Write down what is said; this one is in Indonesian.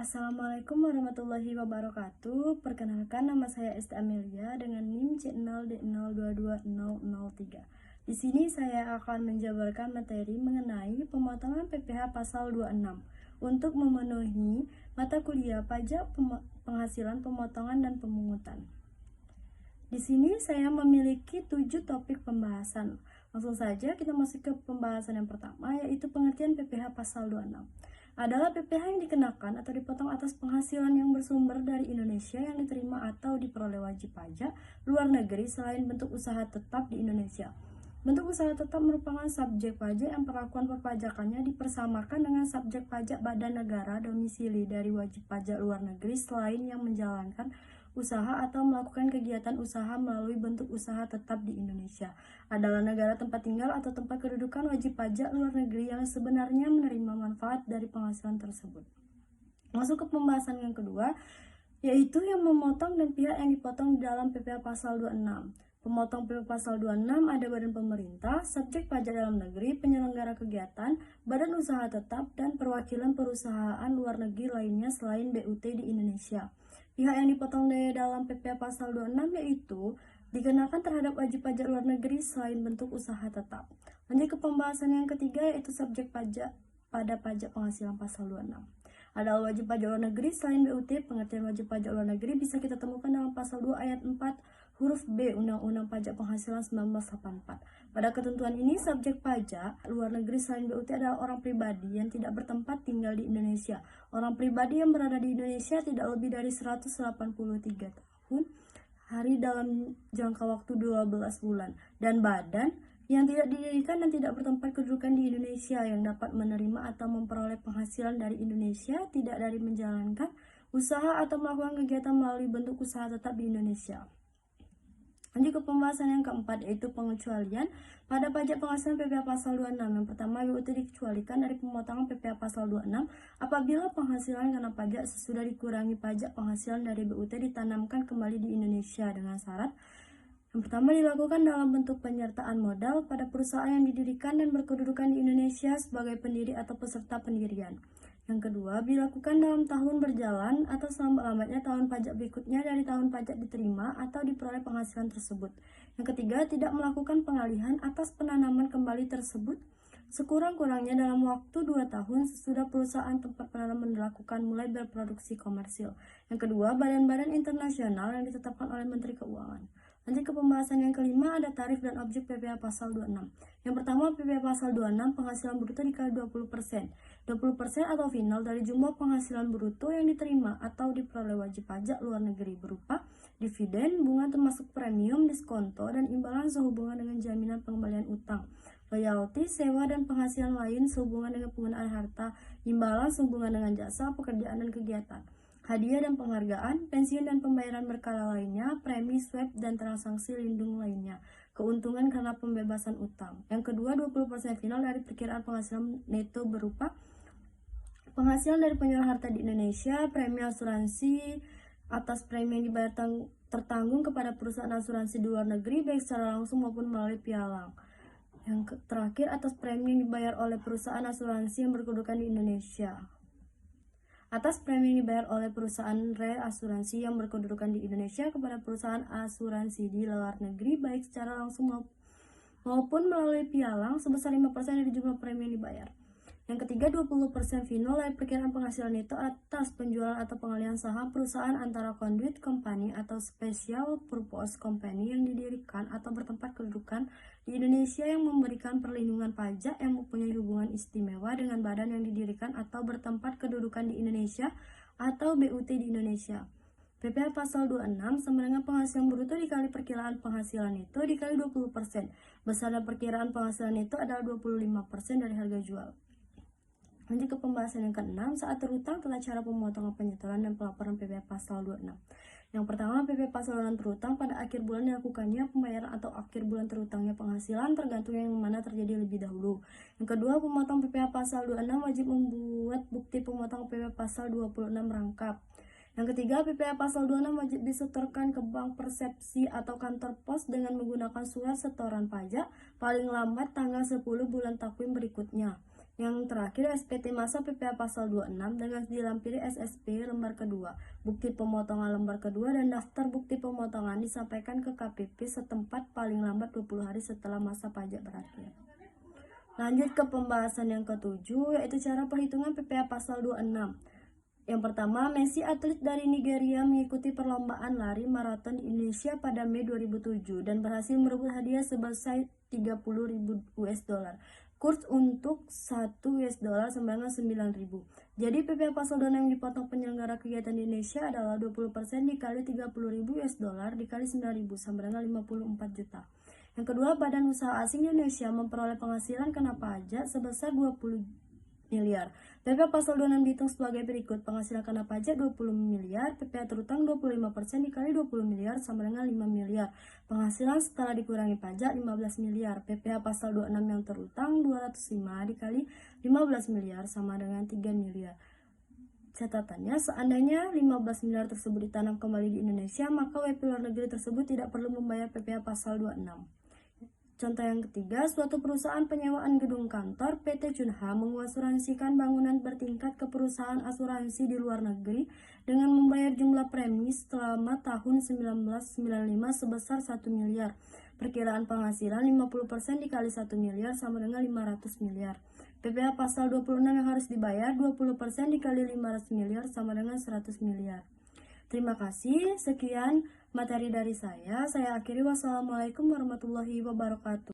Assalamualaikum warahmatullahi wabarakatuh. Perkenalkan, nama saya Esti Amelia dengan NIM C0D022003. Di sini saya akan menjabarkan materi mengenai pemotongan PPh pasal 26 untuk memenuhi mata kuliah pajak penghasilan, pemotongan, dan pemungutan. Di sini saya memiliki 7 topik pembahasan. Langsung saja kita masuk ke pembahasan yang pertama, yaitu pengertian PPh pasal 26. Adalah PPh yang dikenakan atau dipotong atas penghasilan yang bersumber dari Indonesia yang diterima atau diperoleh wajib pajak luar negeri selain bentuk usaha tetap di Indonesia. Bentuk usaha tetap merupakan subjek pajak yang perlakuan perpajakannya dipersamakan dengan subjek pajak badan negara domisili dari wajib pajak luar negeri selain yang menjalankan usaha atau melakukan kegiatan usaha melalui bentuk usaha tetap di Indonesia adalah negara tempat tinggal atau tempat kedudukan wajib pajak luar negeri yang sebenarnya menerima manfaat dari penghasilan tersebut. Masuk ke pembahasan yang kedua, yaitu yang memotong dan pihak yang dipotong di dalam PPh pasal 26. Pemotong PPh pasal 26 ada badan pemerintah, subjek pajak dalam negeri, penyelenggara kegiatan, badan usaha tetap, dan perwakilan perusahaan luar negeri lainnya selain BUT di Indonesia. Pihak yang dipotong dari dalam PPh pasal 26 yaitu dikenakan terhadap wajib pajak luar negeri selain bentuk usaha tetap. Lanjut ke pembahasan yang ketiga, yaitu subjek pajak pada pajak penghasilan pasal 26. Adalah wajib pajak luar negeri selain BUT. Pengertian wajib pajak luar negeri bisa kita temukan dalam pasal 2 ayat 4 huruf B Undang-Undang Pajak Penghasilan 1984. Pada ketentuan ini, subjek pajak luar negeri selain BUT adalah orang pribadi yang tidak bertempat tinggal di Indonesia. Orang pribadi yang berada di Indonesia tidak lebih dari 183 tahun hari dalam jangka waktu 12 bulan, dan badan yang tidak didirikan dan tidak bertempat kedudukan di Indonesia yang dapat menerima atau memperoleh penghasilan dari Indonesia tidak dari menjalankan usaha atau melakukan kegiatan melalui bentuk usaha tetap di Indonesia. Lanjut ke pembahasan yang keempat, yaitu pengecualian pada pajak penghasilan PPh pasal 26. Yang pertama, BUT dikecualikan dari pemotongan PPh pasal 26 apabila penghasilan karena pajak sesudah dikurangi pajak penghasilan dari BUT ditanamkan kembali di Indonesia dengan syarat. Yang pertama, dilakukan dalam bentuk penyertaan modal pada perusahaan yang didirikan dan berkedudukan di Indonesia sebagai pendiri atau peserta pendirian. Yang kedua, dilakukan dalam tahun berjalan atau selambat-lambatnya tahun pajak berikutnya dari tahun pajak diterima atau diperoleh penghasilan tersebut. Yang ketiga, tidak melakukan pengalihan atas penanaman kembali tersebut sekurang-kurangnya dalam waktu 2 tahun sesudah perusahaan tempat penanaman dilakukan mulai berproduksi komersil. Yang kedua, badan-badan internasional yang ditetapkan oleh Menteri Keuangan. Lanjut ke pembahasan yang kelima, ada tarif dan objek PPh pasal 26. Yang pertama, PPh pasal 26 penghasilan bruto dikali 20%. 20% atau final dari jumlah penghasilan bruto yang diterima atau diperoleh wajib pajak luar negeri berupa dividen, bunga termasuk premium, diskonto, dan imbalan sehubungan dengan jaminan pengembalian utang, royalti, sewa, dan penghasilan lain sehubungan dengan penggunaan harta, imbalan sehubungan dengan jasa, pekerjaan, dan kegiatan, hadiah dan penghargaan, pensiun dan pembayaran berkala lainnya, premi, swab, dan transaksi lindung lainnya, keuntungan karena pembebasan utang. Yang kedua, 20% final dari perkiraan penghasilan neto berupa penghasilan dari penjualan harta di Indonesia, premi asuransi atas premi yang dibayar tertanggung kepada perusahaan asuransi di luar negeri baik secara langsung maupun melalui pialang. Yang terakhir, atas premi yang dibayar oleh perusahaan asuransi yang berkedudukan di Indonesia. Atas premi yang dibayar oleh perusahaan reasuransi yang berkedudukan di Indonesia kepada perusahaan asuransi di luar negeri baik secara langsung maupun melalui pialang sebesar 5% dari jumlah premi yang dibayar. Yang ketiga, 20% final dari perkiraan penghasilan itu atas penjualan atau pengalihan saham perusahaan antara conduit company atau special purpose company yang didirikan atau bertempat kedudukan di Indonesia yang memberikan perlindungan pajak yang mempunyai hubungan istimewa dengan badan yang didirikan atau bertempat kedudukan di Indonesia atau BUT di Indonesia. PPh pasal 26 sama dengan penghasilan bruto dikali perkiraan penghasilan itu dikali 20%. Besar dan perkiraan penghasilan itu adalah 25% dari harga jual. Lanjut ke pembahasan yang ke-6, saat terhutang tata cara pemotongan penyetoran dan pelaporan PPh pasal 26. Yang pertama, PPh pasal 26 terhutang pada akhir bulan dilakukannya pembayaran atau akhir bulan terhutangnya penghasilan tergantung yang mana terjadi lebih dahulu. Yang kedua, pemotong PPh pasal 26 wajib membuat bukti pemotong PPh pasal 26 rangkap. Yang ketiga, PPh pasal 26 wajib disetorkan ke bank persepsi atau kantor pos dengan menggunakan surat setoran pajak paling lambat tanggal 10 bulan takwim berikutnya. Yang terakhir, SPT masa PPh pasal 26 dengan dilampiri SSP lembar kedua, bukti pemotongan lembar kedua, dan daftar bukti pemotongan disampaikan ke KPP setempat paling lambat 20 hari setelah masa pajak berakhir. Lanjut ke pembahasan yang ketujuh, yaitu cara perhitungan PPh pasal 26. Yang pertama, Messi, atlet dari Nigeria, mengikuti perlombaan lari maraton di Indonesia pada Mei 2007 dan berhasil merebut hadiah sebesar 30.000 US dollar. Kurs untuk 1 US dollar sama dengan 9.000. Jadi PPh pasal 26 yang dipotong penyelenggara kegiatan di Indonesia adalah 20% dikali 30.000 US dollar dikali 9.000 sama dengan 54 juta. Yang kedua, badan usaha asing di Indonesia memperoleh penghasilan kena pajak sebesar 20 miliar. PPh pasal 26 dihitung sebagai berikut. Penghasilan kena pajak 20 miliar, PPh terutang 25% dikali 20 miliar sama dengan 5 miliar. Penghasilan setelah dikurangi pajak 15 miliar. PPh pasal 26 yang terutang 205 dikali 15 miliar sama dengan 3 miliar. Catatannya, seandainya 15 miliar tersebut ditanam kembali di Indonesia, maka WP luar negeri tersebut tidak perlu membayar PPh pasal 26. Contoh yang ketiga, suatu perusahaan penyewaan gedung kantor PT Cunha mengasuransikan bangunan bertingkat ke perusahaan asuransi di luar negeri dengan membayar jumlah premi selama tahun 1995 sebesar 1 miliar. Perkiraan penghasilan 50% dikali 1 miliar sama dengan 500 miliar. PPh pasal 26 yang harus dibayar 20% dikali 500 miliar sama dengan 100 miliar. Terima kasih, sekian materi dari saya. Saya akhiri, wassalamualaikum warahmatullahi wabarakatuh.